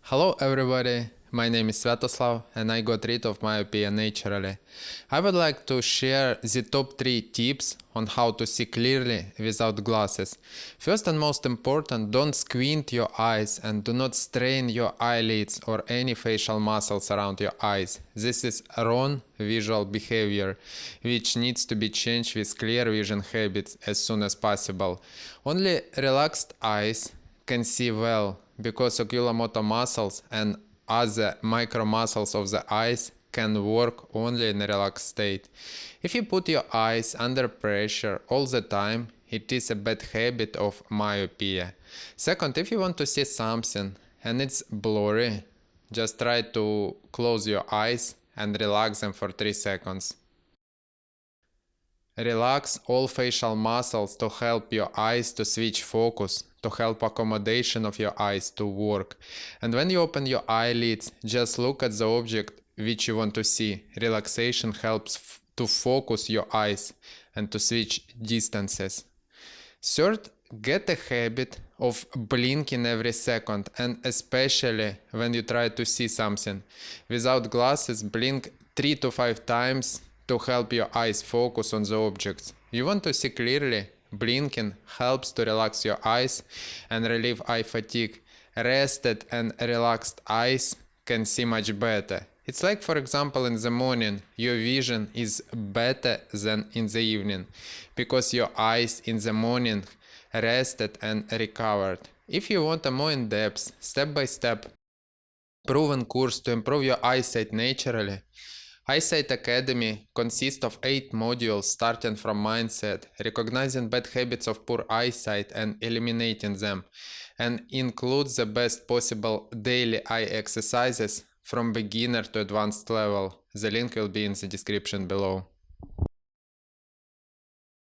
Hello everybody, my name is Svetoslav and I got rid of myopia naturally. I would like to share the top 3 tips on how to see clearly without glasses. First and most important, don't squint your eyes and do not strain your eyelids or any facial muscles around your eyes. This is wrong visual behavior, which needs to be changed with clear vision habits as soon as possible. Only relaxed eyes can see well, because oculomotor muscles and other micro muscles of the eyes can work only in a relaxed state. If you put your eyes under pressure all the time, it is a bad habit of myopia. Second, if you want to see something and it's blurry, just try to close your eyes and relax them for 3 seconds. Relax all facial muscles to help your eyes to switch focus, to help accommodation of your eyes to work. And when you open your eyelids, just look at the object which you want to see. Relaxation helps to focus your eyes and to switch distances. Third, get a habit of blinking every second, and especially when you try to see something. Without glasses, blink 3 to 5 times to help your eyes focus on the objects. You want to see clearly? Blinking helps to relax your eyes and relieve eye fatigue. Rested and relaxed eyes can see much better. It's like, for example, in the morning, your vision is better than in the evening, because your eyes in the morning rested and recovered. If you want a more in-depth, step-by-step, proven course to improve your eyesight naturally, Eyesight Academy consists of 8 modules starting from mindset, recognizing bad habits of poor eyesight and eliminating them, and includes the best possible daily eye exercises from beginner to advanced level. The link will be in the description below.